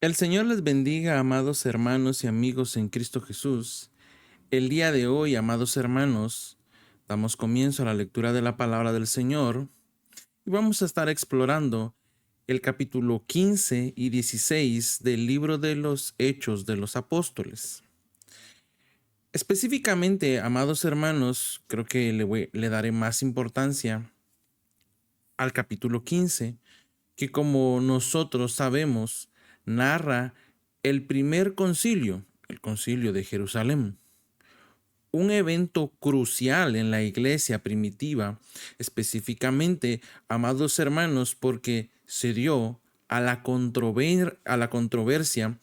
El Señor les bendiga, amados hermanos y amigos en Cristo Jesús. El día de hoy, amados hermanos, damos comienzo a la lectura de la palabra del Señor y vamos a estar explorando el capítulo 15 y 16 del libro de los Hechos de los Apóstoles. Específicamente, amados hermanos, creo que le daré más importancia al capítulo 15, que como nosotros sabemos, narra el primer concilio, el concilio de Jerusalén. Un evento crucial en la iglesia primitiva, específicamente, amados hermanos, porque se dio a la controversia,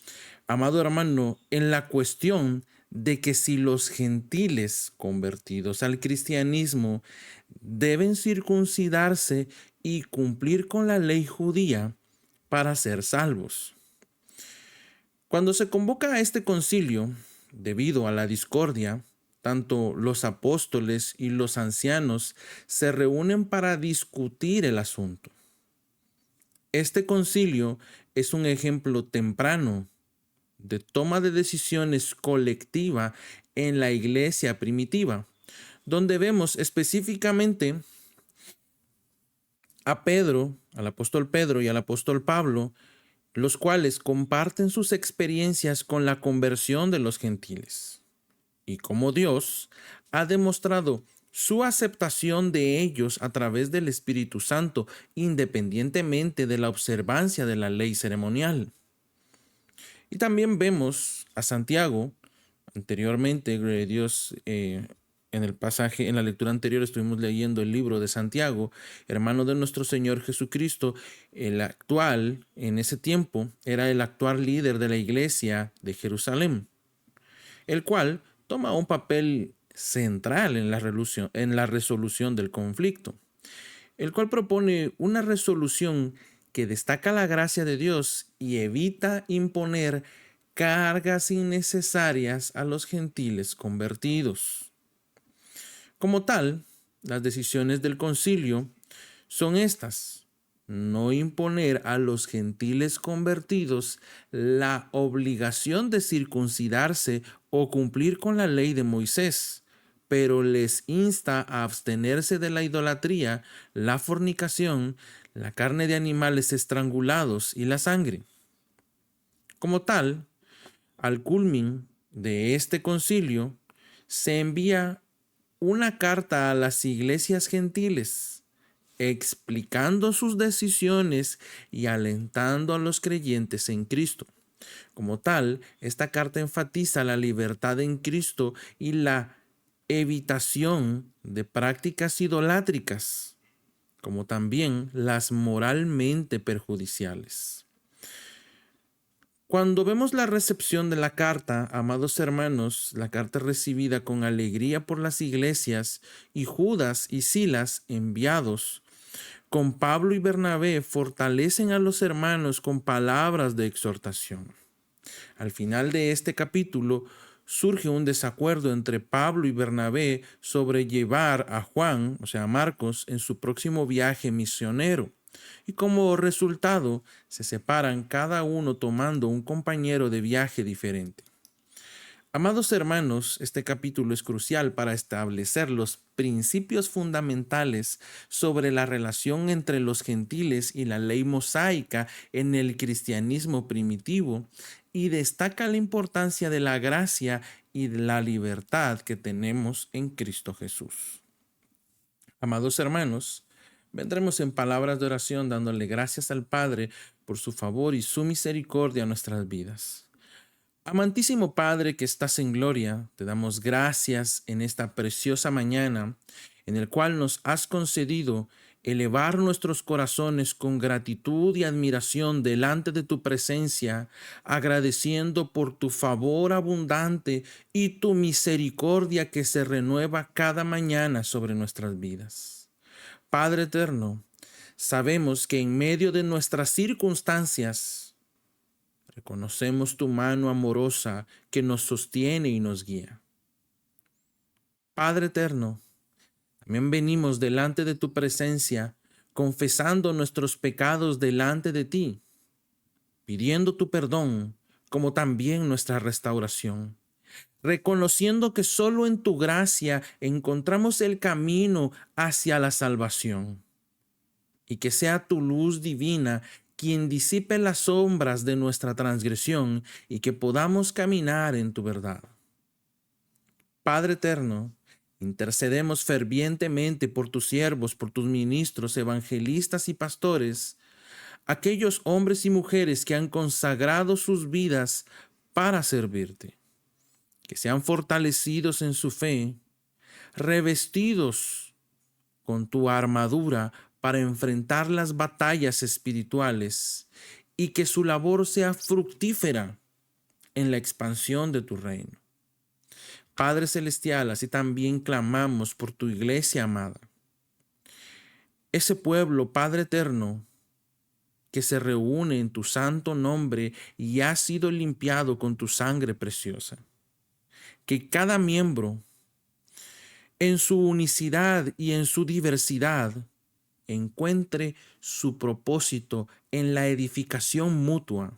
amado hermano, en la cuestión de que si los gentiles convertidos al cristianismo deben circuncidarse y cumplir con la ley judía para ser salvos. Cuando se convoca a este concilio, debido a la discordia, tanto los apóstoles y los ancianos se reúnen para discutir el asunto. Este concilio es un ejemplo temprano de toma de decisiones colectiva en la iglesia primitiva, donde vemos específicamente a Pedro, al apóstol Pedro y al apóstol Pablo, los cuales comparten sus experiencias con la conversión de los gentiles y cómo Dios ha demostrado su aceptación de ellos a través del Espíritu Santo, independientemente de la observancia de la ley ceremonial. Y también vemos a Santiago, anteriormente, gloria a Dios, en el pasaje, en la lectura anterior estuvimos leyendo el libro de Santiago, hermano de nuestro Señor Jesucristo, el actual, en ese tiempo, era el actual líder de la iglesia de Jerusalén, el cual toma un papel central en la resolución del conflicto, el cual propone una resolución que destaca la gracia de Dios y evita imponer cargas innecesarias a los gentiles convertidos. Como tal, las decisiones del concilio son estas: no imponer a los gentiles convertidos la obligación de circuncidarse o cumplir con la ley de Moisés, pero les insta a abstenerse de la idolatría, la fornicación, la carne de animales estrangulados y la sangre. Como tal, al culmin de este concilio, se envía una carta a las iglesias gentiles, explicando sus decisiones y alentando a los creyentes en Cristo. Como tal, esta carta enfatiza la libertad en Cristo y la evitación de prácticas idolátricas, como también las moralmente perjudiciales. Cuando vemos la recepción de la carta, amados hermanos, la carta recibida con alegría por las iglesias, y Judas y Silas enviados con Pablo y Bernabé fortalecen a los hermanos con palabras de exhortación. Al final de este capítulo surge un desacuerdo entre Pablo y Bernabé sobre llevar a Juan, o sea, a Marcos, en su próximo viaje misionero. Y como resultado, se separan cada uno tomando un compañero de viaje diferente. Amados hermanos, este capítulo es crucial para establecer los principios fundamentales sobre la relación entre los gentiles y la ley mosaica en el cristianismo primitivo, y destaca la importancia de la gracia y de la libertad que tenemos en Cristo Jesús. Amados hermanos, vendremos en palabras de oración dándole gracias al Padre por su favor y su misericordia a nuestras vidas. Amantísimo Padre que estás en gloria, te damos gracias en esta preciosa mañana en el cual nos has concedido elevar nuestros corazones con gratitud y admiración delante de tu presencia, agradeciendo por tu favor abundante y tu misericordia que se renueva cada mañana sobre nuestras vidas. Padre eterno, sabemos que en medio de nuestras circunstancias, reconocemos tu mano amorosa que nos sostiene y nos guía. Padre eterno, también venimos delante de tu presencia, confesando nuestros pecados delante de ti, pidiendo tu perdón, como también nuestra restauración, reconociendo que solo en tu gracia encontramos el camino hacia la salvación, y que sea tu luz divina quien disipe las sombras de nuestra transgresión y que podamos caminar en tu verdad. Padre eterno, intercedemos fervientemente por tus siervos, por tus ministros, evangelistas y pastores, aquellos hombres y mujeres que han consagrado sus vidas para servirte, que sean fortalecidos en su fe, revestidos con tu armadura para enfrentar las batallas espirituales y que su labor sea fructífera en la expansión de tu reino. Padre Celestial, así también clamamos por tu iglesia amada. Ese pueblo, Padre Eterno, que se reúne en tu santo nombre y ha sido limpiado con tu sangre preciosa. Que cada miembro, en su unicidad y en su diversidad, encuentre su propósito en la edificación mutua.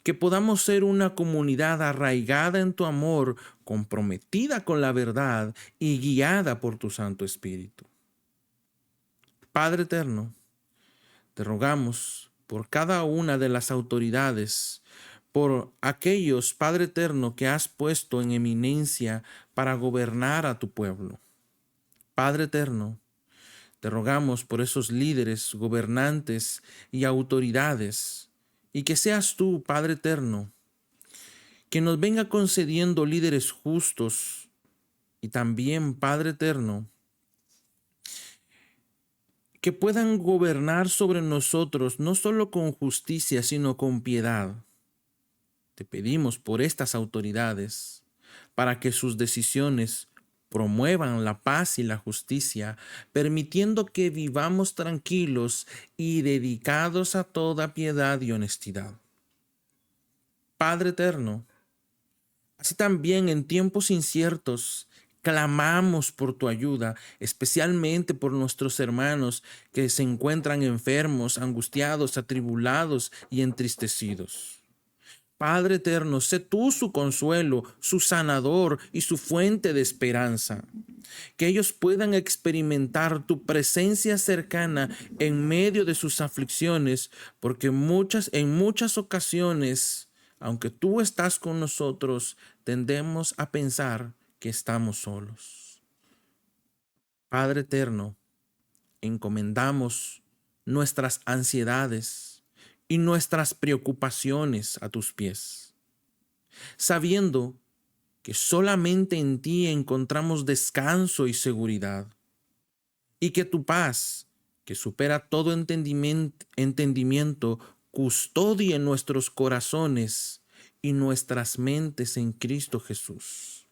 Que podamos ser una comunidad arraigada en tu amor, comprometida con la verdad y guiada por tu Santo Espíritu. Padre eterno, te rogamos por cada una de las autoridades, por aquellos, Padre eterno, que has puesto en eminencia para gobernar a tu pueblo. Padre eterno, te rogamos por esos líderes, gobernantes y autoridades, y que seas tú, Padre eterno, que nos venga concediendo líderes justos y también, Padre eterno, que puedan gobernar sobre nosotros no solo con justicia, sino con piedad. Te pedimos por estas autoridades para que sus decisiones promuevan la paz y la justicia, permitiendo que vivamos tranquilos y dedicados a toda piedad y honestidad. Padre eterno, así también en tiempos inciertos, clamamos por tu ayuda, especialmente por nuestros hermanos que se encuentran enfermos, angustiados, atribulados y entristecidos. Padre eterno, sé tú su consuelo, su sanador y su fuente de esperanza. Que ellos puedan experimentar tu presencia cercana en medio de sus aflicciones, porque en muchas ocasiones, aunque tú estás con nosotros, tendemos a pensar que estamos solos. Padre eterno, encomendamos nuestras ansiedades y nuestras preocupaciones a tus pies, sabiendo que solamente en ti encontramos descanso y seguridad, y que tu paz, que supera todo entendimiento, custodie nuestros corazones y nuestras mentes en Cristo Jesús.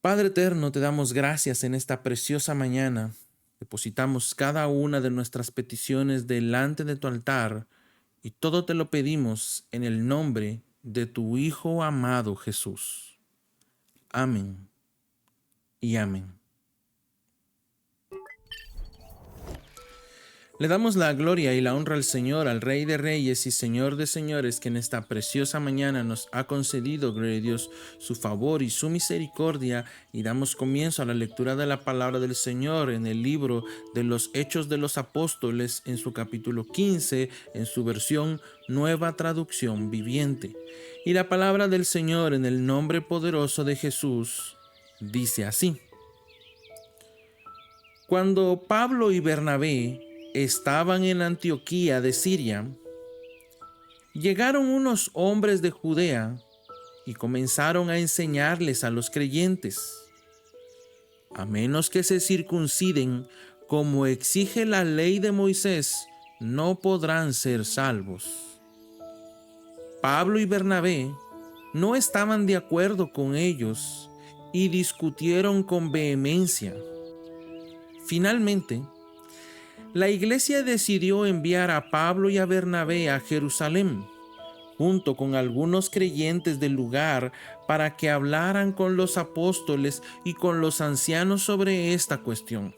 Padre eterno, te damos gracias en esta preciosa mañana. Depositamos cada una de nuestras peticiones delante de tu altar y todo te lo pedimos en el nombre de tu Hijo amado Jesús. Amén y amén. Le damos la gloria y la honra al Señor, al Rey de Reyes y Señor de Señores, que en esta preciosa mañana nos ha concedido, gloria a Dios, su favor y su misericordia, y damos comienzo a la lectura de la palabra del Señor en el libro de los Hechos de los Apóstoles, en su capítulo 15, en su versión Nueva Traducción Viviente. Y la palabra del Señor en el nombre poderoso de Jesús dice así: Cuando Pablo y Bernabé estaban en Antioquía de Siria, llegaron unos hombres de Judea y comenzaron a enseñarles a los creyentes: a menos que se circunciden como exige la ley de Moisés, no podrán ser salvos. Pablo y Bernabé no estaban de acuerdo con ellos y discutieron con vehemencia. Finalmente, la iglesia decidió enviar a Pablo y a Bernabé a Jerusalén, junto con algunos creyentes del lugar, para que hablaran con los apóstoles y con los ancianos sobre esta cuestión.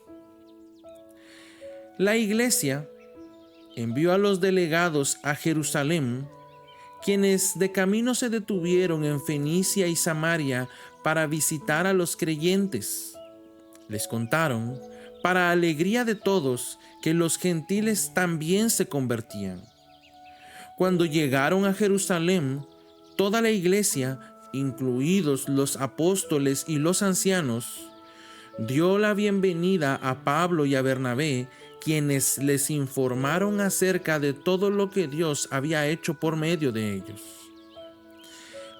La iglesia envió a los delegados a Jerusalén, quienes de camino se detuvieron en Fenicia y Samaria para visitar a los creyentes. Les contaron, para alegría de todos, que los gentiles también se convertían. Cuando llegaron a Jerusalén, toda la iglesia, incluidos los apóstoles y los ancianos, dio la bienvenida a Pablo y a Bernabé, quienes les informaron acerca de todo lo que Dios había hecho por medio de ellos.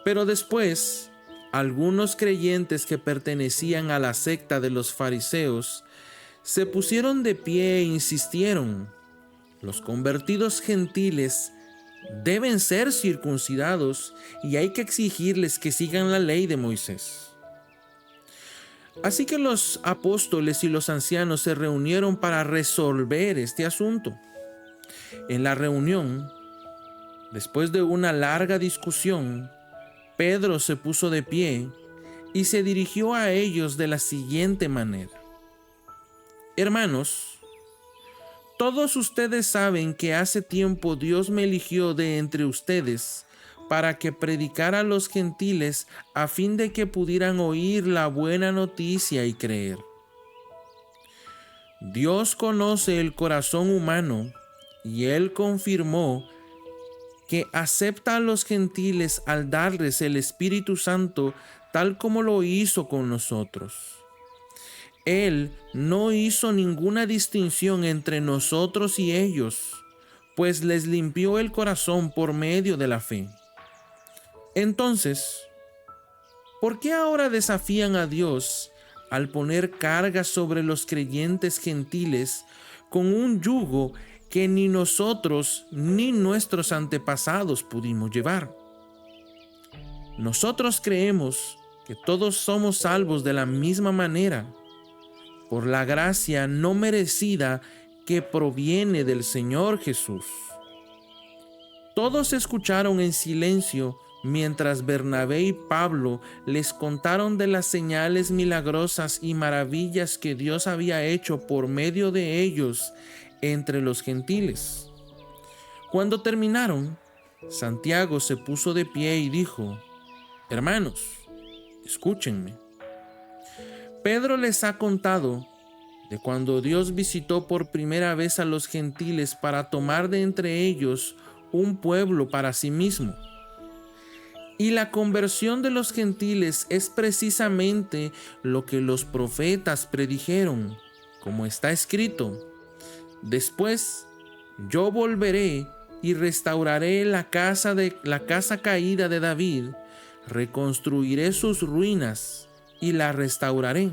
Pero después, algunos creyentes que pertenecían a la secta de los fariseos se pusieron de pie e insistieron: los convertidos gentiles deben ser circuncidados y hay que exigirles que sigan la ley de Moisés. Así que los apóstoles y los ancianos se reunieron para resolver este asunto. En la reunión, después de una larga discusión, Pedro se puso de pie y se dirigió a ellos de la siguiente manera: Hermanos, todos ustedes saben que hace tiempo Dios me eligió de entre ustedes para que predicara a los gentiles a fin de que pudieran oír la buena noticia y creer. Dios conoce el corazón humano y Él confirmó que acepta a los gentiles al darles el Espíritu Santo tal como lo hizo con nosotros. Él no hizo ninguna distinción entre nosotros y ellos, pues les limpió el corazón por medio de la fe. Entonces, ¿por qué ahora desafían a Dios al poner cargas sobre los creyentes gentiles con un yugo que ni nosotros ni nuestros antepasados pudimos llevar? Nosotros creemos que todos somos salvos de la misma manera, por la gracia no merecida que proviene del Señor Jesús. Todos escucharon en silencio mientras Bernabé y Pablo les contaron de las señales milagrosas y maravillas que Dios había hecho por medio de ellos entre los gentiles. Cuando terminaron, Santiago se puso de pie y dijo: Hermanos, escúchenme. Pedro les ha contado de cuando Dios visitó por primera vez a los gentiles para tomar de entre ellos un pueblo para sí mismo. Y la conversión de los gentiles es precisamente lo que los profetas predijeron, como está escrito: después yo volveré y restauraré la casa caída de David, reconstruiré sus ruinas y la restauraré,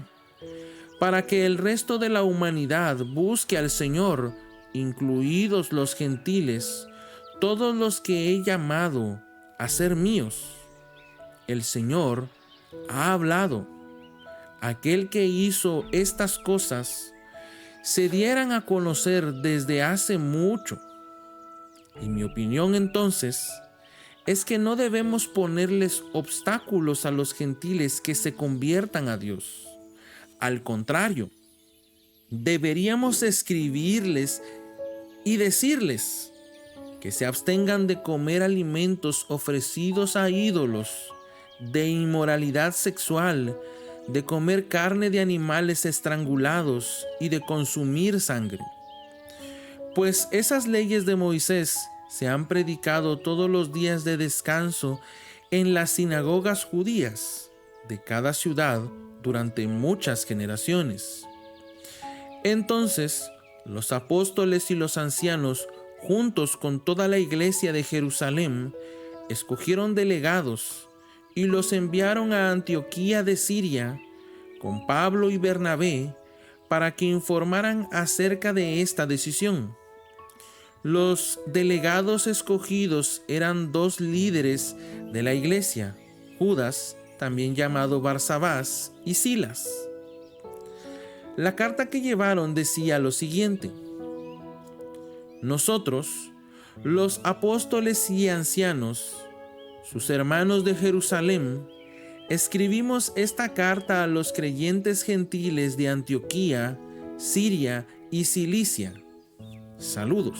para que el resto de la humanidad busque al Señor, incluidos los gentiles, todos los que he llamado a ser míos. El Señor ha hablado. Aquel que hizo estas cosas se dieran a conocer desde hace mucho. Y mi opinión entonces es que no debemos ponerles obstáculos a los gentiles que se conviertan a Dios. Al contrario, deberíamos escribirles y decirles que se abstengan de comer alimentos ofrecidos a ídolos, de inmoralidad sexual, de comer carne de animales estrangulados y de consumir sangre. Pues esas leyes de Moisés se han predicado todos los días de descanso en las sinagogas judías de cada ciudad durante muchas generaciones. Entonces, los apóstoles y los ancianos, juntos con toda la iglesia de Jerusalén, escogieron delegados y los enviaron a Antioquía de Siria con Pablo y Bernabé para que informaran acerca de esta decisión. Los delegados escogidos eran dos líderes de la iglesia, Judas, también llamado Barsabás, y Silas. La carta que llevaron decía lo siguiente: nosotros, los apóstoles y ancianos, sus hermanos de Jerusalén, escribimos esta carta a los creyentes gentiles de Antioquía, Siria y Cilicia. Saludos.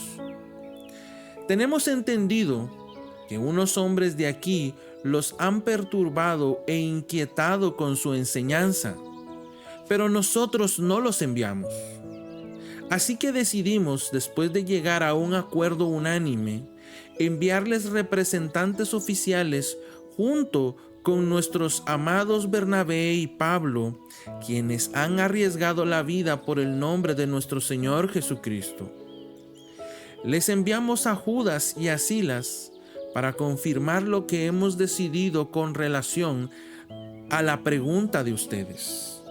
Tenemos entendido que unos hombres de aquí los han perturbado e inquietado con su enseñanza, pero nosotros no los enviamos. Así que decidimos, después de llegar a un acuerdo unánime, enviarles representantes oficiales junto con nuestros amados Bernabé y Pablo, quienes han arriesgado la vida por el nombre de nuestro Señor Jesucristo. Les enviamos a Judas y a Silas para confirmar lo que hemos decidido con relación a la pregunta de ustedes.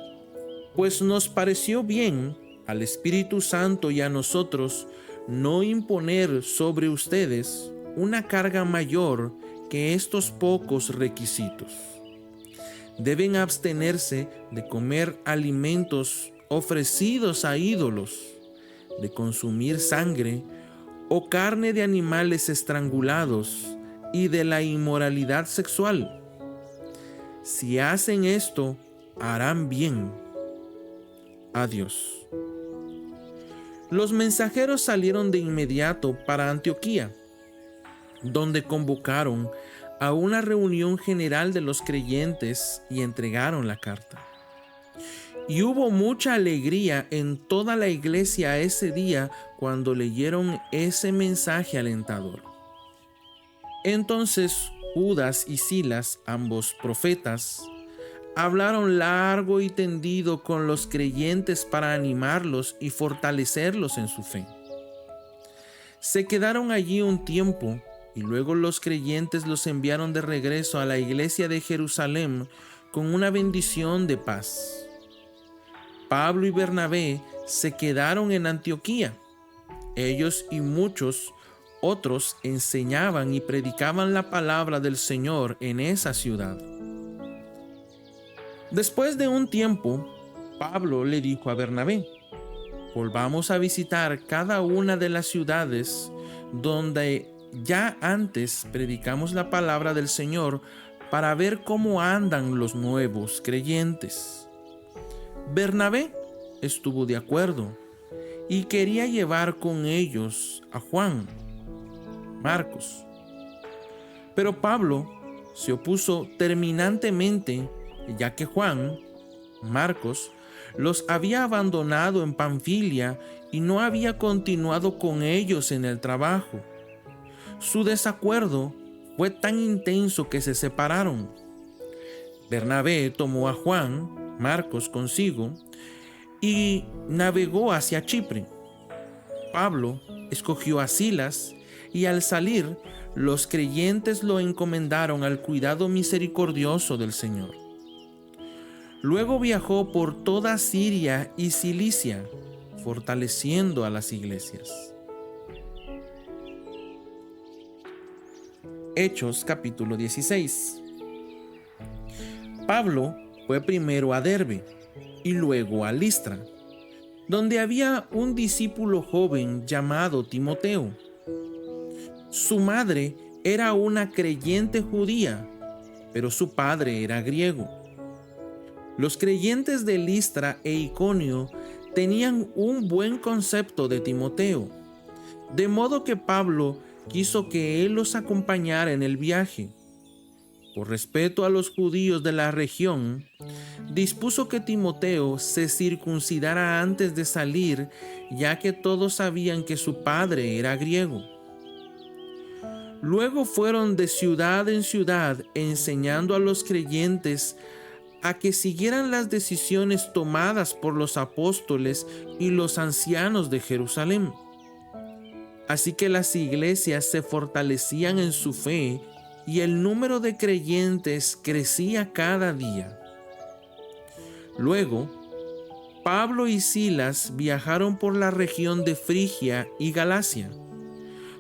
Pues nos pareció bien al Espíritu Santo y a nosotros no imponer sobre ustedes una carga mayor que estos pocos requisitos. Deben abstenerse de comer alimentos ofrecidos a ídolos, de consumir sangre o carne de animales estrangulados y de la inmoralidad sexual. Si hacen esto, harán bien. Adiós. Los mensajeros salieron de inmediato para Antioquía, donde convocaron a una reunión general de los creyentes y entregaron la carta. Y hubo mucha alegría en toda la iglesia ese día cuando leyeron ese mensaje alentador. Entonces Judas y Silas, ambos profetas, hablaron largo y tendido con los creyentes para animarlos y fortalecerlos en su fe. Se quedaron allí un tiempo y luego los creyentes los enviaron de regreso a la iglesia de Jerusalén con una bendición de paz. Pablo y Bernabé se quedaron en Antioquía. Ellos y muchos otros enseñaban y predicaban la palabra del Señor en esa ciudad. Después de un tiempo, Pablo le dijo a Bernabé: volvamos a visitar cada una de las ciudades donde ya antes predicamos la palabra del Señor para ver cómo andan los nuevos creyentes. Bernabé estuvo de acuerdo y quería llevar con ellos a Juan, Marcos. Pero Pablo se opuso terminantemente, ya que Juan, Marcos, los había abandonado en Panfilia y no había continuado con ellos en el trabajo. Su desacuerdo fue tan intenso que se separaron. Bernabé tomó a Juan, Marcos, consigo y navegó hacia Chipre. Pablo escogió a Silas y al salir, los creyentes lo encomendaron al cuidado misericordioso del Señor. Luego viajó por toda Siria y Cilicia, fortaleciendo a las iglesias. Hechos capítulo 16. Pablo fue primero a Derbe y luego a Listra, donde había un discípulo joven llamado Timoteo. Su madre era una creyente judía, pero su padre era griego. Los creyentes de Listra e Iconio tenían un buen concepto de Timoteo, de modo que Pablo quiso que él los acompañara en el viaje. Por respeto a los judíos de la región, dispuso que Timoteo se circuncidara antes de salir, ya que todos sabían que su padre era griego. Luego fueron de ciudad en ciudad enseñando a los creyentes a que siguieran las decisiones tomadas por los apóstoles y los ancianos de Jerusalén. Así que las iglesias se fortalecían en su fe y el número de creyentes crecía cada día. Luego, Pablo y Silas viajaron por la región de Frigia y Galacia,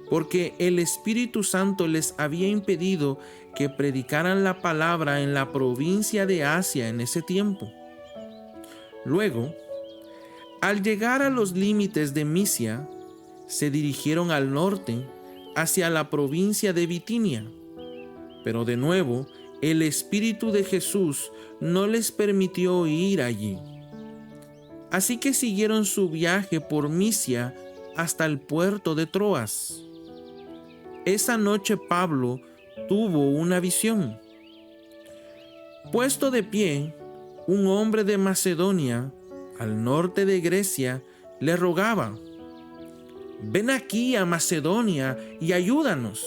porque el Espíritu Santo les había impedido que predicaran la palabra en la provincia de Asia en ese tiempo. Luego, al llegar a los límites de Misia, se dirigieron al norte, hacia la provincia de Bitinia. Pero de nuevo, el Espíritu de Jesús no les permitió ir allí. Así que siguieron su viaje por Misia hasta el puerto de Troas. esa noche Pablo tuvo una visión. Puesto de pie, un hombre de Macedonia, al norte de Grecia, le rogaba: «Ven aquí a Macedonia y ayúdanos».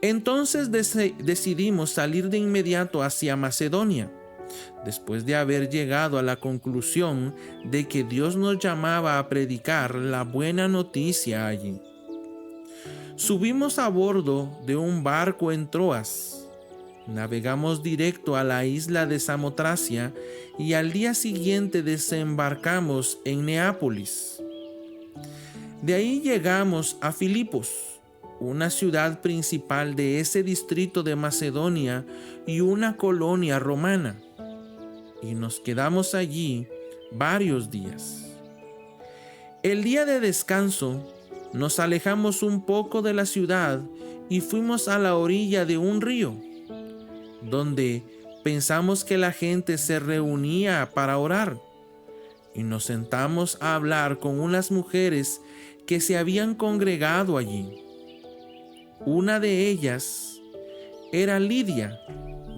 Entonces decidimos salir de inmediato hacia Macedonia, después de haber llegado a la conclusión de que Dios nos llamaba a predicar la buena noticia allí. Subimos a bordo de un barco en Troas, navegamos directo a la isla de Samotracia y al día siguiente desembarcamos en Neápolis. De ahí llegamos a Filipos, una ciudad principal de ese distrito de Macedonia y una colonia romana, y nos quedamos allí varios días. El día de descanso nos alejamos un poco de la ciudad y fuimos a la orilla de un río, donde pensamos que la gente se reunía para orar, y nos sentamos a hablar con unas mujeres que se habían congregado allí. Una de ellas era Lidia,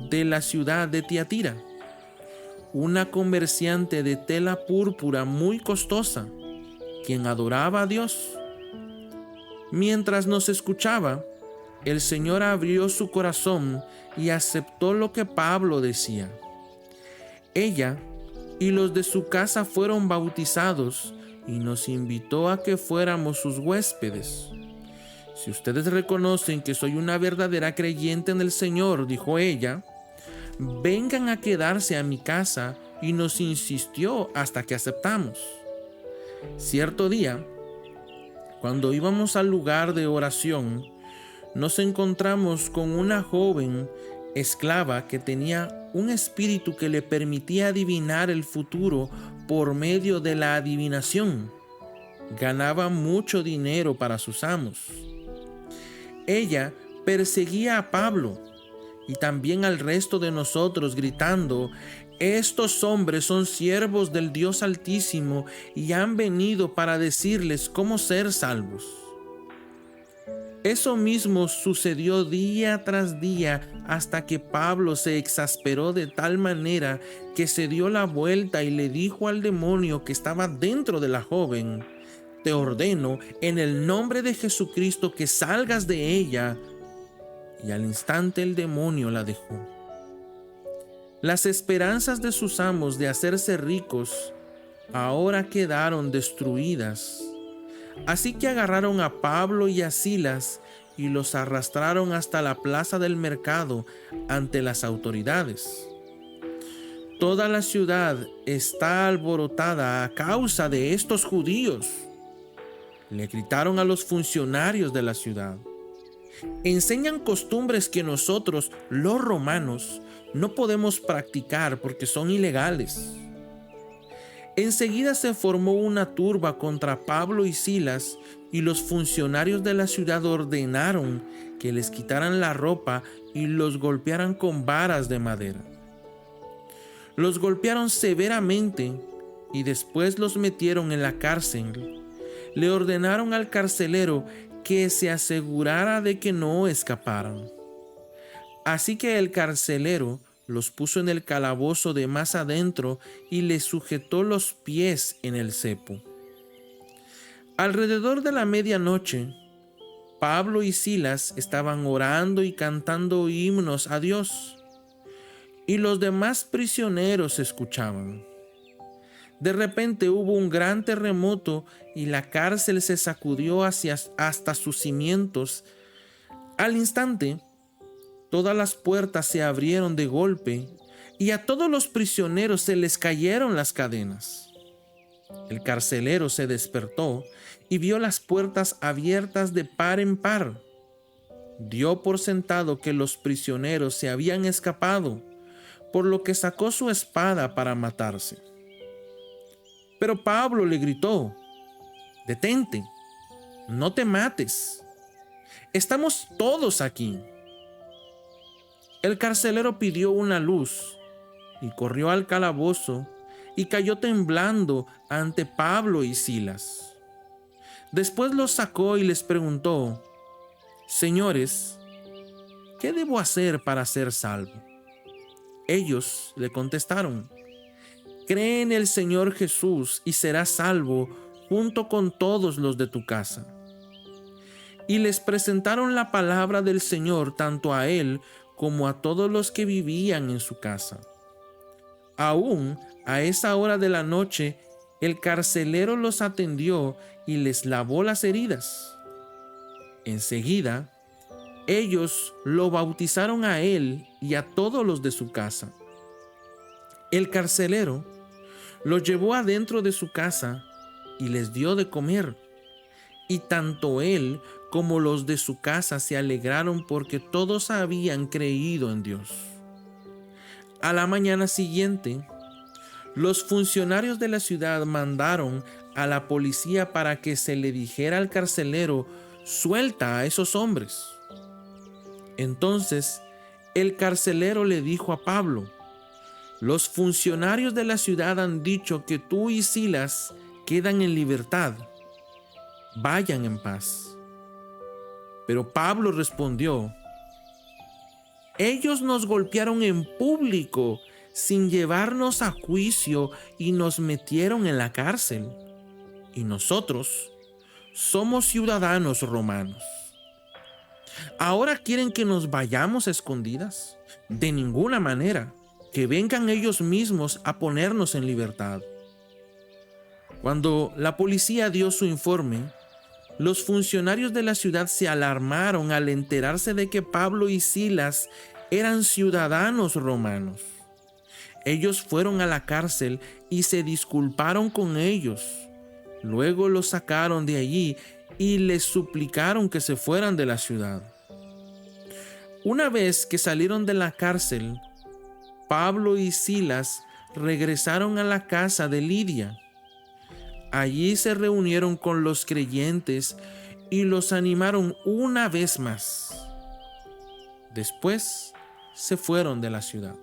de la ciudad de Tiatira, una comerciante de tela púrpura muy costosa, quien adoraba a Dios. Mientras nos escuchaba, el Señor abrió su corazón y aceptó lo que Pablo decía. Ella y los de su casa fueron bautizados y nos invitó a que fuéramos sus huéspedes. «Si ustedes reconocen que soy una verdadera creyente en el Señor», dijo ella, «vengan a quedarse a mi casa», y nos insistió hasta que aceptamos. Cierto día, cuando íbamos al lugar de oración, nos encontramos con una joven esclava que tenía un espíritu que le permitía adivinar el futuro por medio de la adivinación. Ganaba mucho dinero para sus amos. Ella perseguía a Pablo y también al resto de nosotros, gritando: «Estos hombres son siervos del Dios Altísimo y han venido para decirles cómo ser salvos». Eso mismo sucedió día tras día hasta que Pablo se exasperó de tal manera que se dio la vuelta y le dijo al demonio que estaba dentro de la joven: «Te ordeno en el nombre de Jesucristo que salgas de ella». Y al instante el demonio la dejó. Las esperanzas de sus amos de hacerse ricos ahora quedaron destruidas. Así que agarraron a Pablo y a Silas y los arrastraron hasta la plaza del mercado ante las autoridades. «Toda la ciudad está alborotada a causa de estos judíos», le gritaron a los funcionarios de la ciudad. «Enseñan costumbres que nosotros, los romanos, no podemos practicar porque son ilegales». Enseguida se formó una turba contra Pablo y Silas, y los funcionarios de la ciudad ordenaron que les quitaran la ropa y los golpearan con varas de madera. Los golpearon severamente y después los metieron en la cárcel. Le ordenaron al carcelero que se asegurara de que no escaparan. Así que el carcelero los puso en el calabozo de más adentro y les sujetó los pies en el cepo. Alrededor de la medianoche, Pablo y Silas estaban orando y cantando himnos a Dios, y los demás prisioneros escuchaban. De repente hubo un gran terremoto y la cárcel se sacudió hasta sus cimientos. Al instante, todas las puertas se abrieron de golpe y a todos los prisioneros se les cayeron las cadenas. El carcelero se despertó y vio las puertas abiertas de par en par. Dio por sentado que los prisioneros se habían escapado, por lo que sacó su espada para matarse. Pero Pablo le gritó: «Detente, no te mates. Estamos todos aquí». El carcelero pidió una luz y corrió al calabozo y cayó temblando ante Pablo y Silas. Después los sacó y les preguntó: Señores, ¿qué debo hacer para ser salvo? Ellos le contestaron: cree en el Señor Jesús y serás salvo junto con todos los de tu casa. Y les presentaron la palabra del Señor tanto a él como a todos los que vivían en su casa. Aún a esa hora de la noche, el carcelero los atendió y les lavó las heridas. Enseguida, ellos lo bautizaron a él y a todos los de su casa. El carcelero los llevó adentro de su casa y les dio de comer. Y tanto él como los de su casa se alegraron porque todos habían creído en Dios. A la mañana siguiente, los funcionarios de la ciudad mandaron a la policía para que se le dijera al carcelero: suelta a esos hombres. Entonces el carcelero le dijo a Pablo: los funcionarios de la ciudad han dicho que tú y Silas quedan en libertad. Vayan en paz. Pero Pablo respondió: ellos nos golpearon en público sin llevarnos a juicio y nos metieron en la cárcel. Y nosotros somos ciudadanos romanos. ¿Ahora quieren que nos vayamos a escondidas? De ninguna manera. Que vengan ellos mismos a ponernos en libertad. Cuando la policía dio su informe, los funcionarios de la ciudad se alarmaron al enterarse de que Pablo y Silas eran ciudadanos romanos. Ellos fueron a la cárcel y se disculparon con ellos. Luego los sacaron de allí y les suplicaron que se fueran de la ciudad. Una vez que salieron de la cárcel, Pablo y Silas regresaron a la casa de Lidia. Allí se reunieron con los creyentes y los animaron una vez más. Después se fueron de la ciudad.